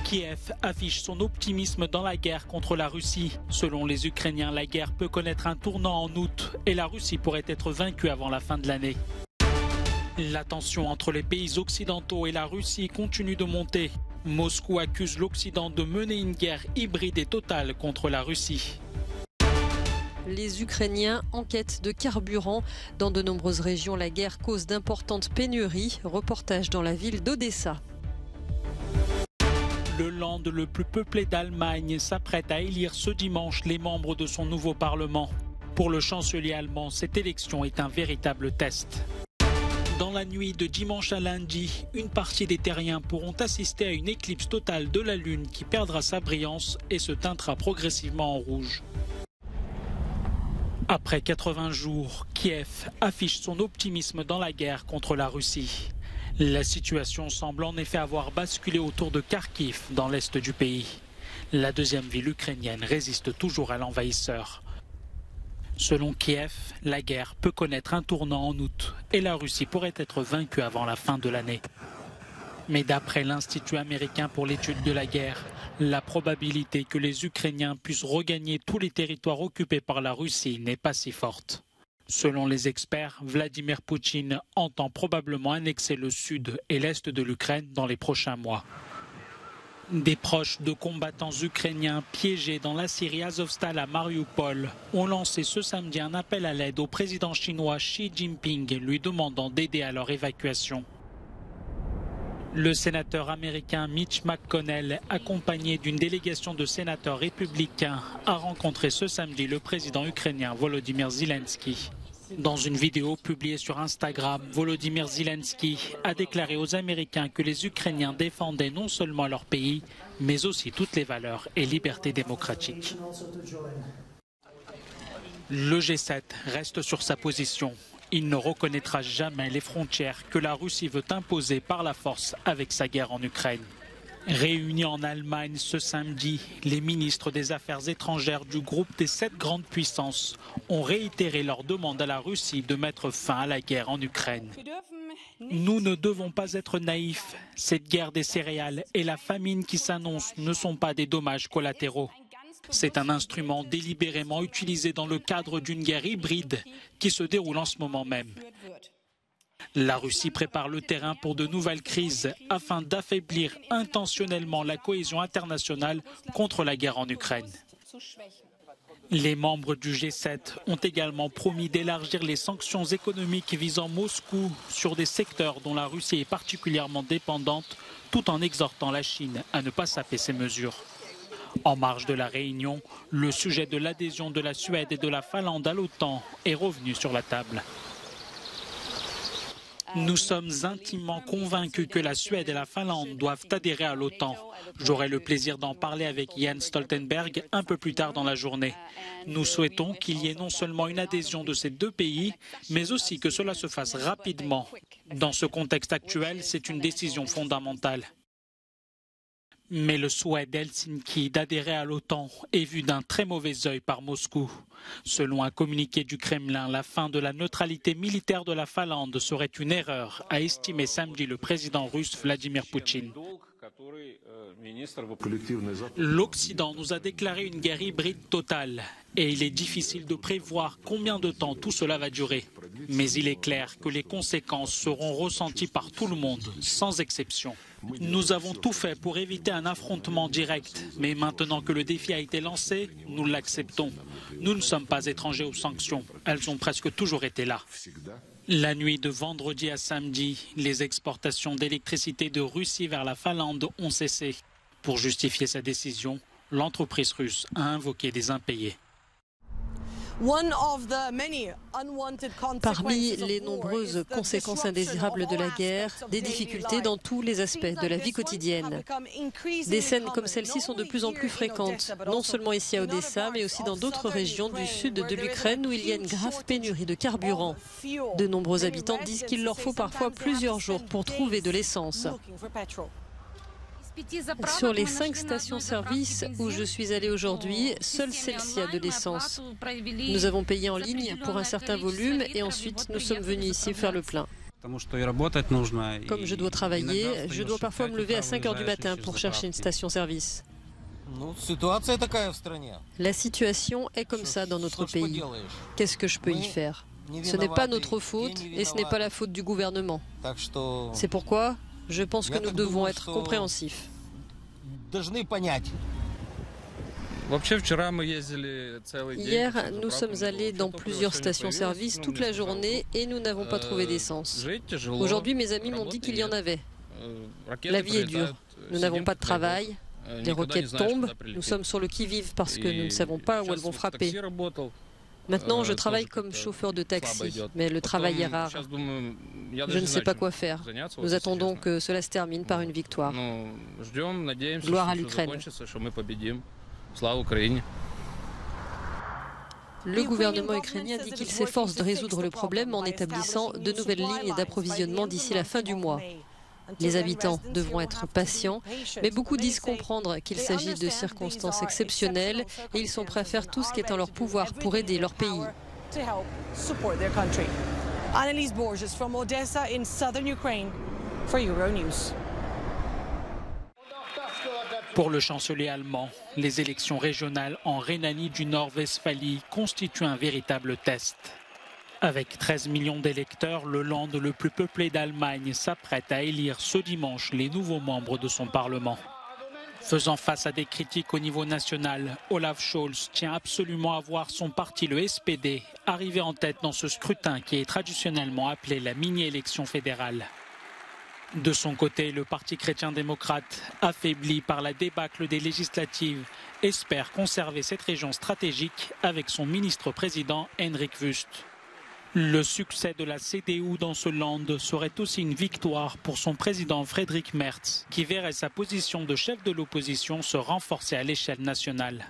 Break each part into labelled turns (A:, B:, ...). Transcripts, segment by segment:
A: Kiev affiche son optimisme dans la guerre contre la Russie. Selon les Ukrainiens, la guerre peut connaître un tournant en août et la Russie pourrait être vaincue avant la fin de l'année. La tension entre les pays occidentaux et la Russie continue de monter. Moscou accuse l'Occident de mener une guerre hybride et totale contre la Russie.
B: Les Ukrainiens en quête de carburant. Dans de nombreuses régions, la guerre cause d'importantes pénuries. Reportage dans la ville d'Odessa.
A: Le land le plus peuplé d'Allemagne s'apprête à élire ce dimanche les membres de son nouveau Parlement. Pour le chancelier allemand, cette élection est un véritable test. Dans la nuit de dimanche à lundi, une partie des terriens pourront assister à une éclipse totale de la Lune qui perdra sa brillance et se teintera progressivement en rouge. Après 80 jours, Kiev affiche son optimisme dans la guerre contre la Russie. La situation semble en effet avoir basculé autour de Kharkiv, dans l'est du pays. La deuxième ville ukrainienne résiste toujours à l'envahisseur. Selon Kiev, la guerre peut connaître un tournant en août et la Russie pourrait être vaincue avant la fin de l'année. Mais d'après l'Institut américain pour l'étude de la guerre, la probabilité que les Ukrainiens puissent regagner tous les territoires occupés par la Russie n'est pas si forte. Selon les experts, Vladimir Poutine entend probablement annexer le sud et l'est de l'Ukraine dans les prochains mois. Des proches de combattants ukrainiens piégés dans la Syrie Azovstal à Mariupol ont lancé ce samedi un appel à l'aide au président chinois Xi Jinping, lui demandant d'aider à leur évacuation. Le sénateur américain Mitch McConnell, accompagné d'une délégation de sénateurs républicains, a rencontré ce samedi le président ukrainien Volodymyr Zelensky. Dans une vidéo publiée sur Instagram, Volodymyr Zelensky a déclaré aux Américains que les Ukrainiens défendaient non seulement leur pays, mais aussi toutes les valeurs et libertés démocratiques. Le G7 reste sur sa position. Il ne reconnaîtra jamais les frontières que la Russie veut imposer par la force avec sa guerre en Ukraine. Réunis en Allemagne ce samedi, les ministres des Affaires étrangères du groupe des 7 grandes puissances ont réitéré leur demande à la Russie de mettre fin à la guerre en Ukraine. Nous ne devons pas être naïfs. Cette guerre des céréales et la famine qui s'annonce ne sont pas des dommages collatéraux. C'est un instrument délibérément utilisé dans le cadre d'une guerre hybride qui se déroule en ce moment même. La Russie prépare le terrain pour de nouvelles crises afin d'affaiblir intentionnellement la cohésion internationale contre la guerre en Ukraine. Les membres du G7 ont également promis d'élargir les sanctions économiques visant Moscou sur des secteurs dont la Russie est particulièrement dépendante, tout en exhortant la Chine à ne pas saper ces mesures. En marge de la réunion, le sujet de l'adhésion de la Suède et de la Finlande à l'OTAN est revenu sur la table. Nous sommes intimement convaincus que la Suède et la Finlande doivent adhérer à l'OTAN. J'aurai le plaisir d'en parler avec Jens Stoltenberg un peu plus tard dans la journée. Nous souhaitons qu'il y ait non seulement une adhésion de ces deux pays, mais aussi que cela se fasse rapidement. Dans ce contexte actuel, c'est une décision fondamentale. Mais le souhait d'Helsinki d'adhérer à l'OTAN est vu d'un très mauvais œil par Moscou. Selon un communiqué du Kremlin, la fin de la neutralité militaire de la Finlande serait une erreur, a estimé samedi le président russe Vladimir Poutine. L'Occident nous a déclaré une guerre hybride totale et il est difficile de prévoir combien de temps tout cela va durer. Mais il est clair que les conséquences seront ressenties par tout le monde, sans exception. Nous avons tout fait pour éviter un affrontement direct, mais maintenant que le défi a été lancé, nous l'acceptons. Nous ne sommes pas étrangers aux sanctions, elles ont presque toujours été là. La nuit de vendredi à samedi, les exportations d'électricité de Russie vers la Finlande ont cessé. Pour justifier sa décision, l'entreprise russe a invoqué des impayés.
B: Parmi les nombreuses conséquences indésirables de la guerre, des difficultés dans tous les aspects de la vie quotidienne. Des scènes comme celle-ci sont de plus en plus fréquentes, non seulement ici à Odessa, mais aussi dans d'autres régions du sud de l'Ukraine où il y a une grave pénurie de carburant. De nombreux habitants disent qu'il leur faut parfois plusieurs jours pour trouver de l'essence. Sur les 5 stations-service où je suis allée aujourd'hui, seule celle-ci a de l'essence. Nous avons payé en ligne pour un certain volume et ensuite nous sommes venus ici faire le plein. Comme je dois travailler, je dois parfois me lever à 5 heures du matin pour chercher une station-service. La situation est comme ça dans notre pays. Qu'est-ce que je peux y faire? Ce n'est pas notre faute et ce n'est pas la faute du gouvernement. C'est pourquoi je pense que nous devons être compréhensifs. Hier, nous sommes allés dans plusieurs stations-service toute la journée et nous n'avons pas trouvé d'essence. Aujourd'hui, mes amis m'ont dit qu'il y en avait. La vie est dure. Nous n'avons pas de travail. Les roquettes tombent. Nous sommes sur le qui-vive parce que nous ne savons pas où elles vont frapper. Maintenant, je travaille comme chauffeur de taxi, mais le travail est rare. Je ne sais pas quoi faire. Nous attendons que cela se termine par une victoire. Gloire à l'Ukraine. Le gouvernement ukrainien dit qu'il s'efforce de résoudre le problème en établissant de nouvelles lignes d'approvisionnement d'ici la fin du mois. Les habitants devront être patients, mais beaucoup disent comprendre qu'il s'agit de circonstances exceptionnelles et ils sont prêts à faire tout ce qui est en leur pouvoir pour aider leur pays.
C: Annelise Borges from Odessa in southern Ukraine for Euronews.
A: Pour le chancelier allemand, les élections régionales en Rhénanie du Nord-Westphalie constituent un véritable test. Avec 13 millions d'électeurs, le land le plus peuplé d'Allemagne s'apprête à élire ce dimanche les nouveaux membres de son Parlement. Faisant face à des critiques au niveau national, Olaf Scholz tient absolument à voir son parti, le SPD, arriver en tête dans ce scrutin qui est traditionnellement appelé la mini-élection fédérale. De son côté, le Parti chrétien-démocrate, affaibli par la débâcle des législatives, espère conserver cette région stratégique avec son ministre-président Henrik Wüst. Le succès de la CDU dans ce land serait aussi une victoire pour son président Friedrich Merz, qui verrait sa position de chef de l'opposition se renforcer à l'échelle nationale.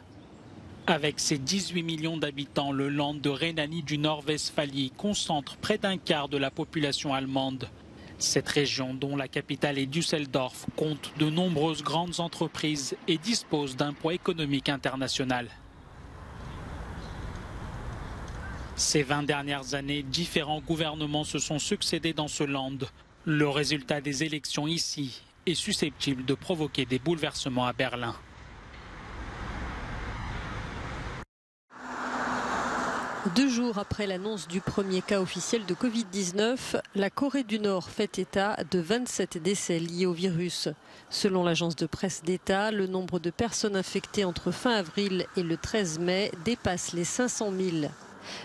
A: Avec ses 18 millions d'habitants, le land de Rhénanie du Nord-Westphalie concentre près d'un quart de la population allemande. Cette région, dont la capitale est Düsseldorf, compte de nombreuses grandes entreprises et dispose d'un poids économique international. Ces 20 dernières années, différents gouvernements se sont succédés dans ce land. Le résultat des élections ici est susceptible de provoquer des bouleversements à Berlin.
B: Deux jours après l'annonce du premier cas officiel de Covid-19, la Corée du Nord fait état de 27 décès liés au virus. Selon l'agence de presse d'État, le nombre de personnes infectées entre fin avril et le 13 mai dépasse les 500 000.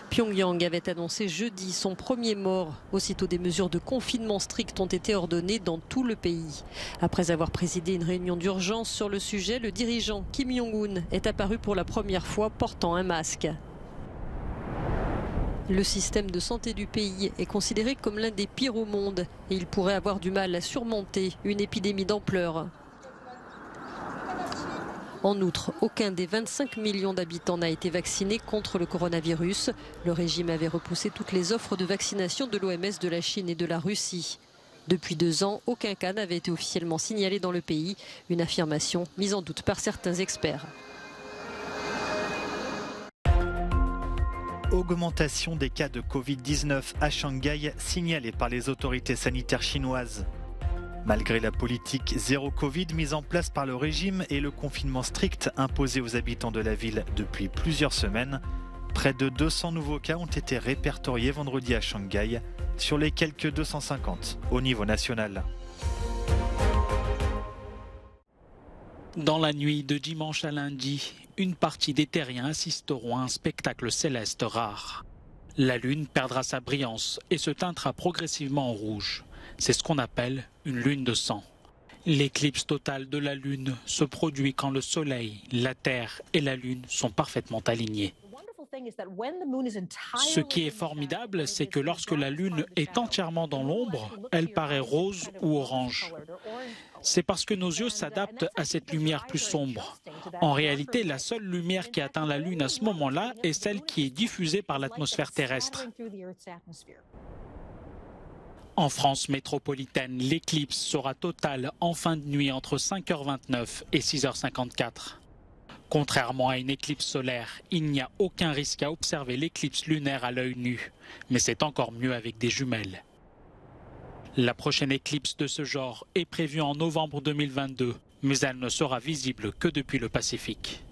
B: Pyongyang avait annoncé jeudi son premier mort. Aussitôt des mesures de confinement strictes ont été ordonnées dans tout le pays. Après avoir présidé une réunion d'urgence sur le sujet, le dirigeant Kim Jong-un est apparu pour la première fois portant un masque. Le système de santé du pays est considéré comme l'un des pires au monde et il pourrait avoir du mal à surmonter une épidémie d'ampleur. En outre, aucun des 25 millions d'habitants n'a été vacciné contre le coronavirus. Le régime avait repoussé toutes les offres de vaccination de l'OMS, de la Chine et de la Russie. Depuis 2 ans, aucun cas n'avait été officiellement signalé dans le pays, une affirmation mise en doute par certains experts.
D: Augmentation des cas de Covid-19 à Shanghai signalée par les autorités sanitaires chinoises. Malgré la politique zéro Covid mise en place par le régime et le confinement strict imposé aux habitants de la ville depuis plusieurs semaines, près de 200 nouveaux cas ont été répertoriés vendredi à Shanghai, sur les quelques 250 au niveau national.
A: Dans la nuit de dimanche à lundi, une partie des terriens assisteront à un spectacle céleste rare. La lune perdra sa brillance et se teintera progressivement en rouge. C'est ce qu'on appelle une lune de sang. L'éclipse totale de la lune se produit quand le soleil, la terre et la lune sont parfaitement alignés. Ce qui est formidable, c'est que lorsque la lune est entièrement dans l'ombre, elle paraît rose ou orange. C'est parce que nos yeux s'adaptent à cette lumière plus sombre. En réalité, la seule lumière qui atteint la lune à ce moment-là est celle qui est diffusée par l'atmosphère terrestre. En France métropolitaine, l'éclipse sera totale en fin de nuit entre 5h29 et 6h54. Contrairement à une éclipse solaire, il n'y a aucun risque à observer l'éclipse lunaire à l'œil nu. Mais c'est encore mieux avec des jumelles. La prochaine éclipse de ce genre est prévue en novembre 2022, mais elle ne sera visible que depuis le Pacifique.